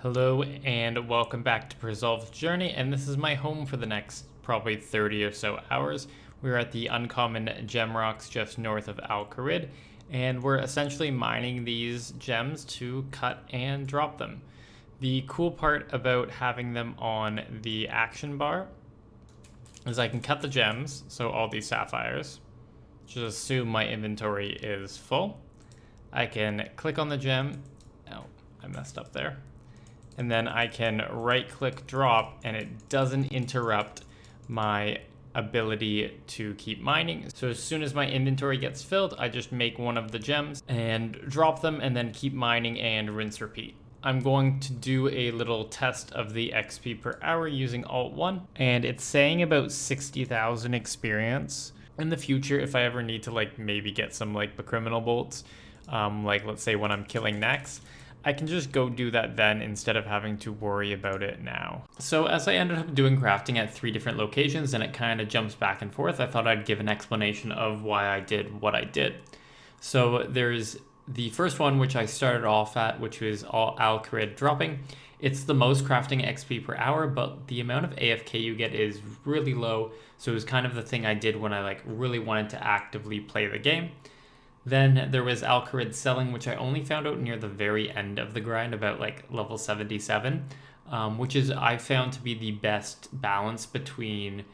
Hello and welcome back to Resolved's Journey, and this is my home for the next probably 30 or so hours. We're at the uncommon gem rocks just north of Al Kharid, and we're essentially mining these gems to cut and drop them. The cool part about having them on the action bar is I can cut the gems, so all these sapphires. Just assume my inventory is full. I can click on the gem. Oh, I messed up there. And then I can right-click drop, and it doesn't interrupt my ability to keep mining. So as soon as my inventory gets filled, I just make one of the gems and drop them and then keep mining and rinse repeat. I'm going to do a little test of the XP per hour using Alt-1, and it's saying about 60,000 experience. In the future, if I ever need to maybe get some criminal bolts, let's say when I'm killing next, I can just go do that then instead of having to worry about it now. So as I ended up doing crafting at 3 different locations and it kind of jumps back and forth, I thought I'd give an explanation of why I did what I did. So there's the first one, which I started off at, which was all Al Kharid dropping. It's the most crafting XP per hour, but the amount of AFK you get is really low. So it was kind of the thing I did when I really wanted to actively play the game. Then there was Al Kharid selling, which I only found out near the very end of the grind, about level 77, which is I found to be the best balance between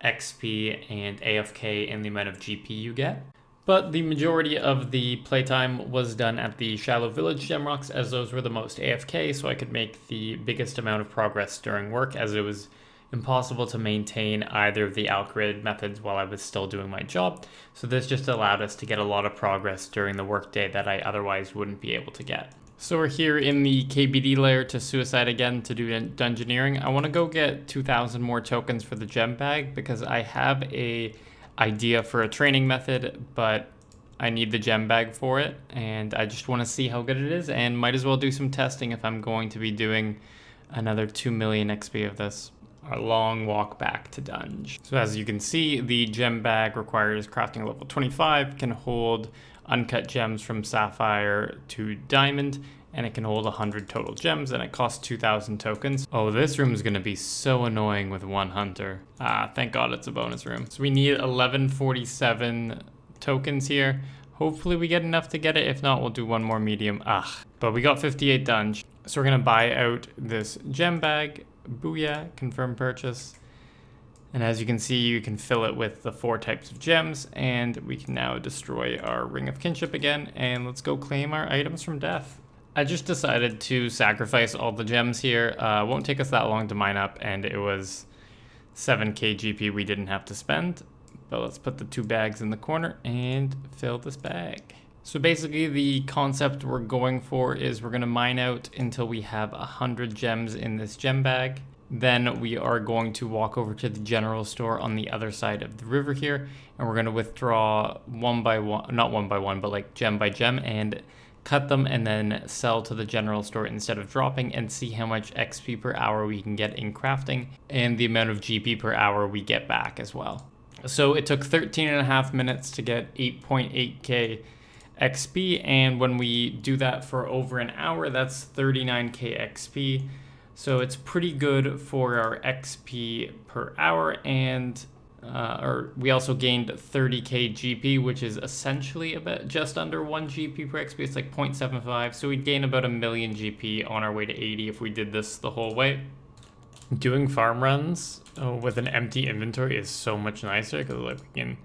XP and AFK and the amount of GP you get. But the majority of the playtime was done at the Shallow Village gem rocks, as those were the most AFK, so I could make the biggest amount of progress during work, as it was impossible to maintain either of the Al Kharid methods while I was still doing my job. So this just allowed us to get a lot of progress during the workday that I otherwise wouldn't be able to get. So we're here in the KBD layer to suicide again to do dungeoneering. I want to go get 2,000 more tokens for the gem bag because I have a idea for a training method, but I need the gem bag for it, and I just want to see how good it is, and might as well do some testing if I'm going to be doing another 2 million XP of this. Our long walk back to Dunge. So as you can see, the gem bag requires crafting level 25, can hold uncut gems from sapphire to diamond, and it can hold 100 total gems, and it costs 2,000 tokens. Oh, this room is going to be so annoying with one hunter. Thank God it's a bonus room. So we need 1147 tokens here. Hopefully we get enough to get it. If not, we'll do one more medium. But we got 58 Dunge. So we're going to buy out this gem bag. Booyah, confirm purchase. And as you can see, you can fill it with the 4 types of gems, and we can now destroy our Ring of Kinship again, and let's go claim our items from death. I just decided to sacrifice all the gems here. Won't take us that long to mine up, and it was 7k GP we didn't have to spend. But let's put the 2 bags in the corner and fill this bag. So basically the concept we're going for is we're going to mine out until we have 100 gems in this gem bag. Then we are going to walk over to the general store on the other side of the river here, and we're going to withdraw one by one, not one by one, but gem by gem, and cut them and then sell to the general store instead of dropping, and see how much XP per hour we can get in crafting and the amount of GP per hour we get back as well. So it took 13.5 minutes to get 8.8k XP, and when we do that for over an hour, that's 39k XP. So it's pretty good for our XP per hour, and we also gained 30k GP, which is essentially about just under 1 GP per XP. It's 0.75, so we'd gain about 1 million GP on our way to 80 if we did this the whole way. Doing farm runs with an empty inventory is so much nicer because we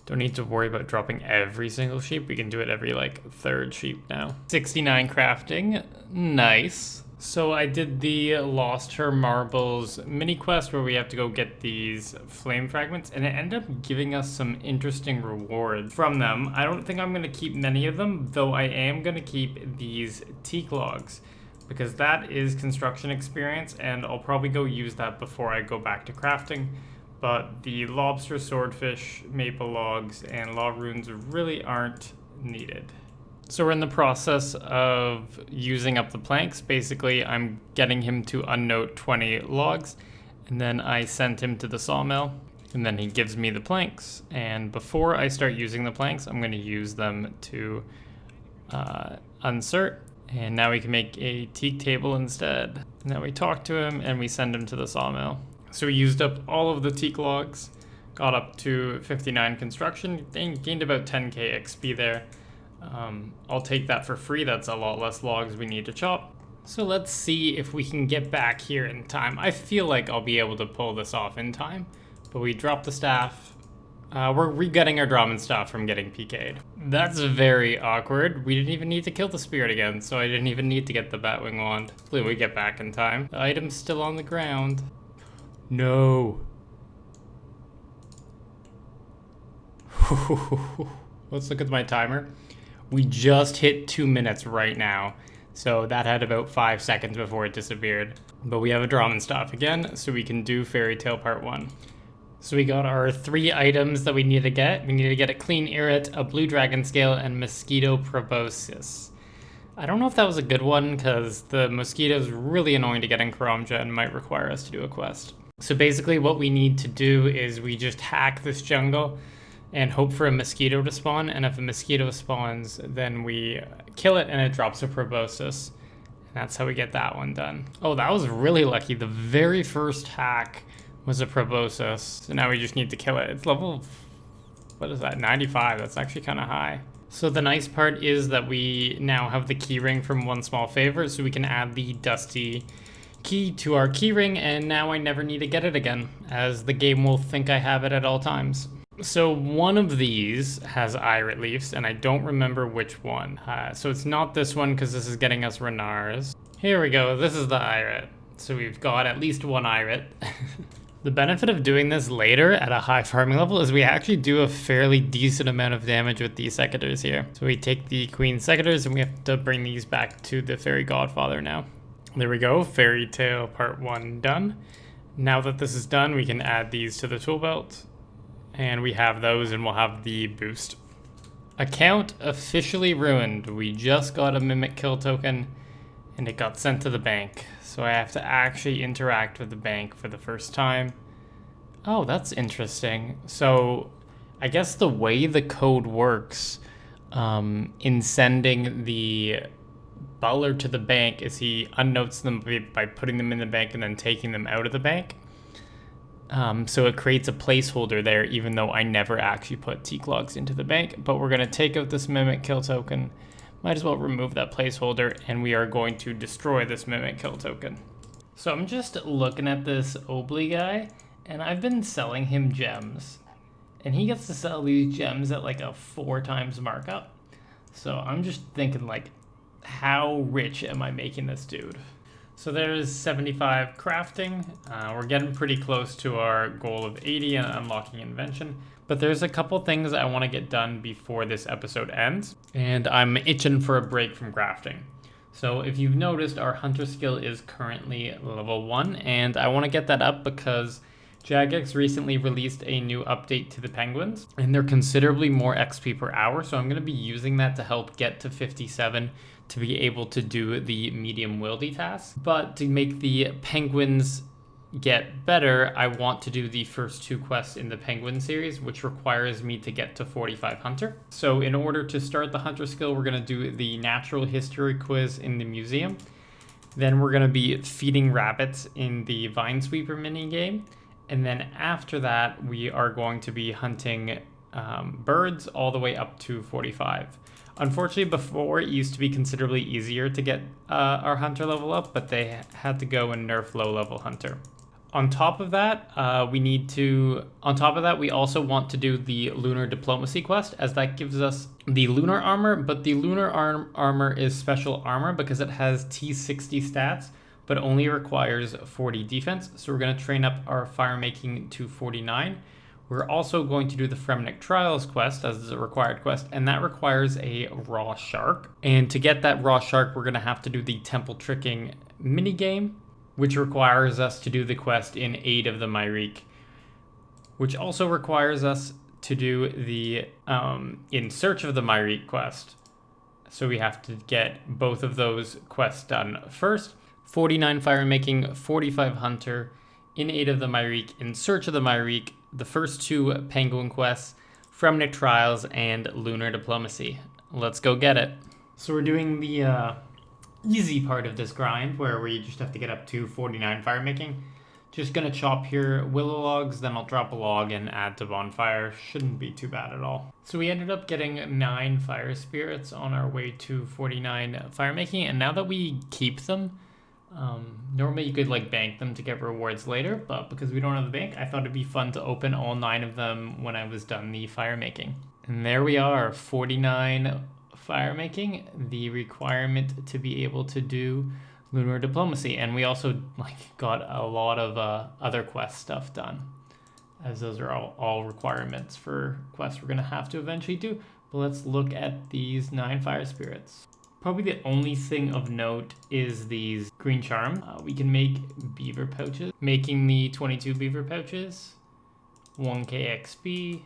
don't need to worry about dropping every single sheep. We can do it every 3rd sheep now. 69 crafting, nice. So I did the Lost Her Marbles mini quest where we have to go get these flame fragments, and it ended up giving us some interesting rewards from them. I don't think I'm going to keep many of them, though I am going to keep these teak logs because that is construction experience, and I'll probably go use that before I go back to crafting. But the lobster, swordfish, maple logs, and law runes really aren't needed. So we're in the process of using up the planks. Basically, I'm getting him to unnote 20 logs, and then I sent him to the sawmill, and then he gives me the planks. And before I start using the planks, I'm going to use them to unsert And now we can make a teak table instead. Now we talk to him and we send him to the sawmill. So we used up all of the teak logs, got up to 59 construction, gained about 10k XP there. I'll take that for free. That's a lot less logs we need to chop. So let's see if we can get back here in time. I feel like I'll be able to pull this off in time, but we dropped the staff. We're re-getting our Drahman staff from getting PK'd. That's very awkward. We didn't even need to kill the spirit again, so I didn't even need to get the Batwing wand. Hopefully we get back in time. The item's still on the ground. No. Let's look at my timer. We just hit 2 minutes right now. So that had about 5 seconds before it disappeared. But we have a Drahman staff again, so we can do Fairy Tale Part 1. So we got our 3 items that we need to get. We need to get a Clean Irrit, a Blue Dragon Scale, and Mosquito Proboscis. I don't know if that was a good one, because the mosquito's really annoying to get in Karamja and might require us to do a quest. So basically what we need to do is we just hack this jungle and hope for a mosquito to spawn, and if a mosquito spawns, then we kill it and it drops a proboscis. And that's how we get that one done. Oh, that was really lucky. The very first hack was a proboscis, so now we just need to kill it. It's level, what is that, 95? That's actually kind of high. So the nice part is that we now have the keyring from One Small Favor, so we can add the Dusty key to our keyring, and now I never need to get it again, as the game will think I have it at all times. So one of these has Irrit leaves, and I don't remember which one. So it's not this one, because this is getting us Renars. Here we go, this is the Irrit. So we've got at least one Irrit. The benefit of doing this later at a high farming level is we actually do a fairly decent amount of damage with these Secateurs here. So we take the Queen Secateurs and we have to bring these back to the Fairy Godfather now. There we go, Fairy Tale Part 1 done. Now that this is done, we can add these to the tool belt. And we have those and we'll have the boost. Account officially ruined. We just got a Mimic Kill token and it got sent to the bank. So I have to actually interact with the bank for the first time. Oh, that's interesting. So I guess the way the code works in sending the butler to the bank is he unnotes them by putting them in the bank and then taking them out of the bank. So it creates a placeholder there, even though I never actually put teak logs into the bank. But we're going to take out this Mimic Kill token. Might as well remove that placeholder, and we are going to destroy this Mimic Kill token. So I'm just looking at this Obly guy, and I've been selling him gems. And he gets to sell these gems at like a 4 times markup. So I'm just thinking like, how rich am I making this dude? So there's 75 crafting. We're getting pretty close to our goal of 80 and unlocking Invention. But there's a couple things I want to get done before this episode ends. And I'm itching for a break from crafting. So if you've noticed, our hunter skill is currently level 1. And I want to get that up because Jagex recently released a new update to the penguins. And they're considerably more XP per hour. So I'm going to be using that to help get to 57 to be able to do the medium wieldy task. But to make the penguins get better, I want to do the first 2 quests in the Penguin series, which requires me to get to 45 Hunter. So in order to start the Hunter skill, we're going to do the Natural History quiz in the museum. Then we're going to be feeding rabbits in the Vine Sweeper minigame. And then after that, we are going to be hunting birds all the way up to 45. Unfortunately, before it used to be considerably easier to get our Hunter level up, but they had to go and nerf low-level Hunter. On top of that, we also want to do the Lunar Diplomacy quest, as that gives us the Lunar armor, but the Lunar armor is special armor because it has T60 stats, but only requires 40 defense. So we're going to train up our fire making to 49. We're also going to do the Fremenic Trials quest as a required quest, and that requires a raw shark. And to get that raw shark, we're going to have to do the Temple Tricking minigame, which requires us to do the quest in Aid of the Myrique, which also requires us to do the In Search of the Myrique quest. So we have to get both of those quests done first. 49 fire making, 45 hunter, In Aid of the Myrique, In Search of the Myrique, the first 2 penguin quests, Fremenic Trials, and Lunar Diplomacy. Let's go get it. So we're doing the easy part of this grind where we just have to get up to 49 fire making. Just gonna chop here willow logs, then I'll drop a log and add to bonfire. Shouldn't be too bad at all. So we ended up getting 9 fire spirits on our way to 49 fire making, and now that we keep them, normally you could like bank them to get rewards later, but because we don't have the bank, I thought it'd be fun to open all 9 of them when I was done the fire making. And there we are, 49 fire making, the requirement to be able to do Lunar diplomacy, and we also got a lot of other quest stuff done, as those are all requirements for quests we're gonna have to eventually do. But let's look at these 9 fire spirits. Probably the only thing of note is these green charm. We can make beaver pouches, making the 22 beaver pouches, 1k XP,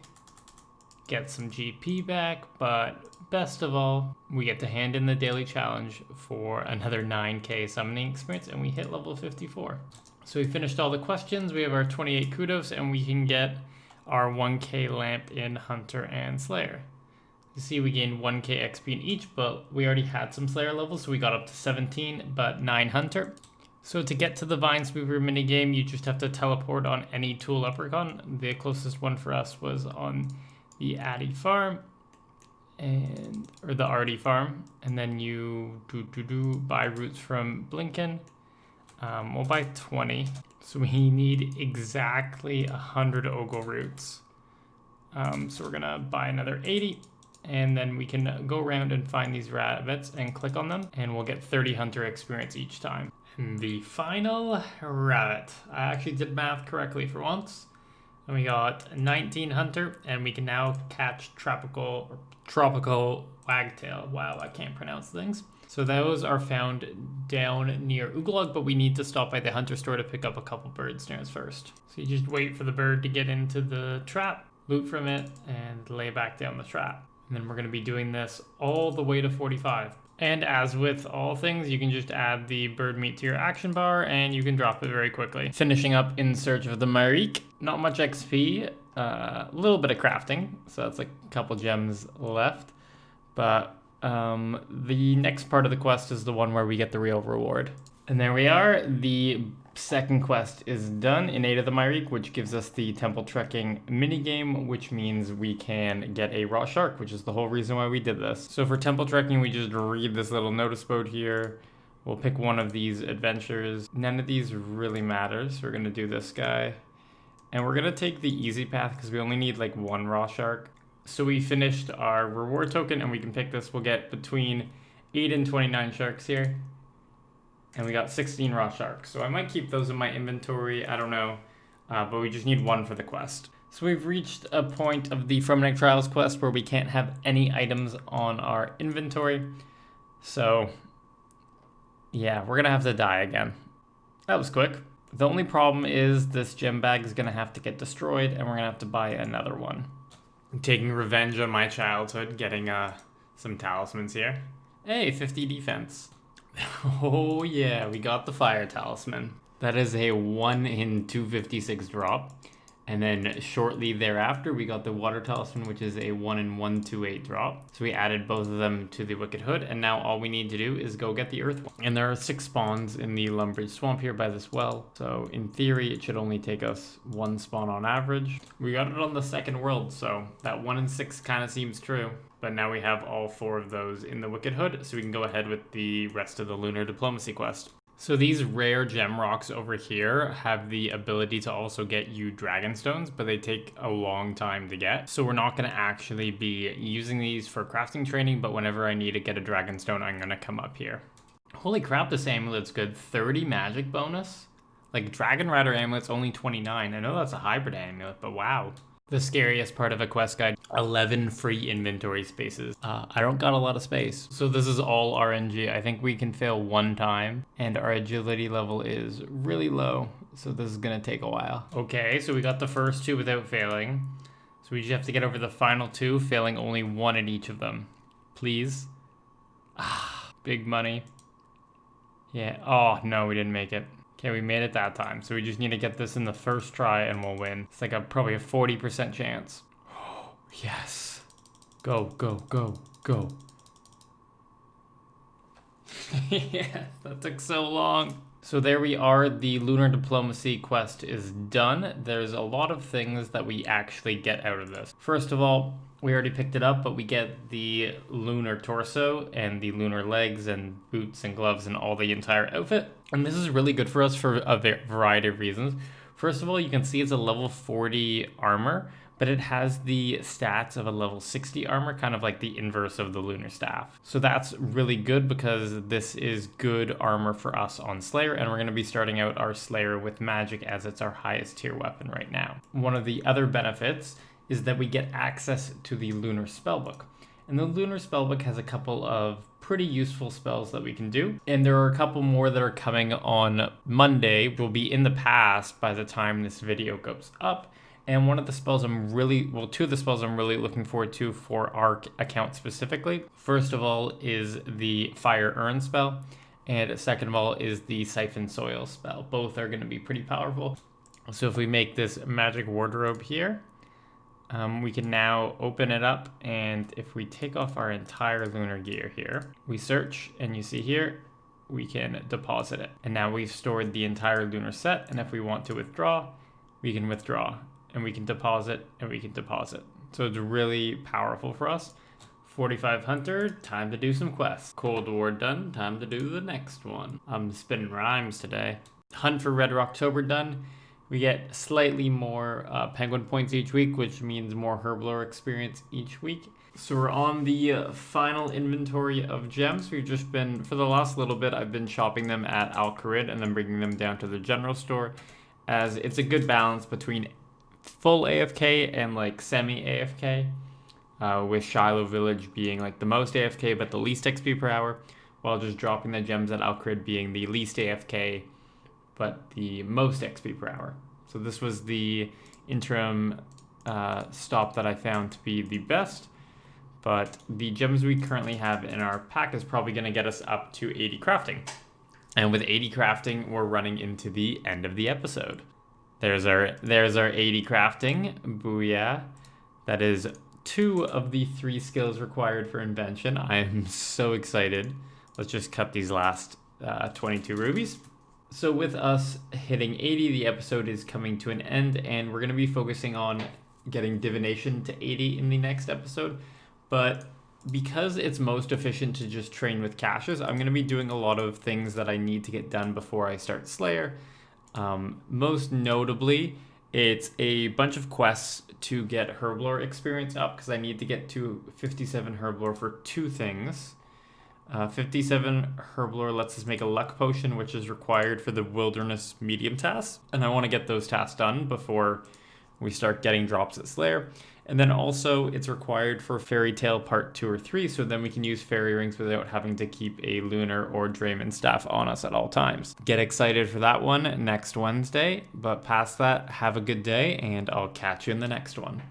get some GP back, but best of all, we get to hand in the daily challenge for another 9k summoning experience, and we hit level 54. So we finished all the questions, we have our 28 kudos, and we can get our 1k lamp in Hunter and Slayer. You see we gained 1k XP in each, but we already had some Slayer levels, so we got up to 17, but 9 Hunter. So to get to the Vine Sweeper minigame, you just have to teleport on any tool leprechaun. The closest one for us was on the Addy farm, or the Arty farm, and then you buy roots from Blinken. We'll buy 20, so we need exactly 100 Ogle roots. So we're gonna buy another 80, and then we can go around and find these rabbits and click on them, and we'll get 30 Hunter experience each time. And the final rabbit, I actually did math correctly for once. And we got 19 Hunter, and we can now catch tropical wagtail. Wow, I can't pronounce things. So those are found down near Uglog, but we need to stop by the Hunter store to pick up a couple bird snares first. So you just wait for the bird to get into the trap, loot from it, and lay back down the trap. And then we're gonna be doing this all the way to 45. And as with all things, you can just add the bird meat to your action bar and you can drop it very quickly. Finishing up in search of the Marik. Not much XP, a little bit of crafting. So that's like a couple gems left. But the next part of the quest is the one where we get the real reward. And there we are. The second quest is done in Aid of the Myrique, which gives us the temple trekking minigame, which means we can get a raw shark, which is the whole reason why we did this. So for temple trekking, we just read this little notice board here. We'll pick one of these adventures. None of these really matters. So we're gonna do this guy. And we're gonna take the easy path because we only need like 1 raw shark. So we finished our reward token and we can pick this. We'll get between 8 and 29 sharks here. And we got 16 raw sharks. So I might keep those in my inventory, I don't know. But we just need 1 for the quest. So we've reached a point of the Fromenic Trials quest where we can't have any items on our inventory. So yeah, we're gonna have to die again. That was quick. The only problem is this gem bag is gonna have to get destroyed and we're gonna have to buy another one. I'm taking revenge on my childhood, getting some talismans here. Hey, 50 defense. Oh yeah, we got the fire talisman. That is a 1 in 256 drop. And then shortly thereafter, we got the water talisman, which is a 1 in 128 drop. So we added both of them to the Wicked Hood, and now all we need to do is go get the earth one. And there are 6 spawns in the Lumbridge Swamp here by this well. So in theory, it should only take us 1 spawn on average. We got it on the second world, so that 1 in 6 kind of seems true. But now we have all 4 of those in the Wicked Hood, so we can go ahead with the rest of the Lunar Diplomacy quest. So these rare gem rocks over here have the ability to also get you dragon stones, but they take a long time to get. So we're not going to actually be using these for crafting training, but whenever I need to get a dragon stone, I'm going to come up here. Holy crap, this amulet's good. 30 magic bonus? Like Dragon Rider amulet's only 29. I know that's a hybrid amulet, but wow. The scariest part of a quest guide, 11 free inventory spaces. I don't got a lot of space. So this is all RNG. I think we can fail 1 time and our agility level is really low. So this is gonna take a while. Okay, so we got the first 2 without failing. So we just have to get over the final 2, failing only 1 in each of them. Please. Big money. Yeah, oh no, we didn't make it. Okay, we made it that time. So we just need to get this in the first try and we'll win. It's like probably a 40% chance. Oh, yes. Go, go, go, go. Yeah, that took so long. So there we are, the Lunar Diplomacy quest is done. There's a lot of things that we actually get out of this. First of all, we already picked it up, but we get the lunar torso and the lunar legs and boots and gloves and all the entire outfit. And this is really good for us for a variety of reasons. First of all, you can see it's a level 40 armor, but it has the stats of a level 60 armor, kind of like the inverse of the lunar staff. So that's really good because this is good armor for us on Slayer, and we're going to be starting out our Slayer with magic as it's our highest tier weapon right now. One of the other benefits is that we get access to the lunar spellbook. And the lunar spellbook has a couple of pretty useful spells that we can do. And there are a couple more that are coming on Monday, will be in the past by the time this video goes up. And one of the spells two of the spells I'm really looking forward to for our account specifically. First of all is the Fire Urn spell, and second of all is the Siphon Soil spell. Both are going to be pretty powerful. So if we make this magic wardrobe here, we can now open it up, and if we take off our entire lunar gear here, we search, and you see here, we can deposit it. And now we've stored the entire lunar set, and if we want to withdraw, we can withdraw. And we can deposit, and we can deposit. So it's really powerful for us. 45 Hunter, time to do some quests. Cold War done, time to do the next one. I'm spinning rhymes today. Hunt for Red Rocktober done. We get slightly more penguin points each week, which means more herblore experience each week. So we're on the final inventory of gems. We've just been, for the last little bit, I've been shopping them at Al-Qarid and then bringing them down to the general store, as it's a good balance between full AFK and like semi AFK, with Shiloh Village being like the most AFK but the least XP per hour, while just dropping the gems at Al-Qarid being the least AFK but the most XP per hour. So this was the interim stop that I found to be the best, but the gems we currently have in our pack is probably going to get us up to 80 crafting. And with 80 crafting, we're running into the end of the episode. There's our 80 crafting, booyah. That is 2 of the 3 skills required for Invention. I am so excited. Let's just cut these last 22 rubies. So with us hitting 80, the episode is coming to an end, and we're going to be focusing on getting divination to 80 in the next episode. But because it's most efficient to just train with caches, I'm going to be doing a lot of things that I need to get done before I start Slayer. Most notably, it's a bunch of quests to get herblore experience up, because I need to get to 57 herblore for 2 things. 57 herblore lets us make a luck potion, which is required for the wilderness medium tasks, and I want to get those tasks done before we start getting drops at Slayer. And then also it's required for Fairy Tale Part 2 or 3, so then we can use fairy rings without having to keep a lunar or Drayman staff on us at all times. Get excited for that one next Wednesday, but past that, have a good day, and I'll catch you in the next one.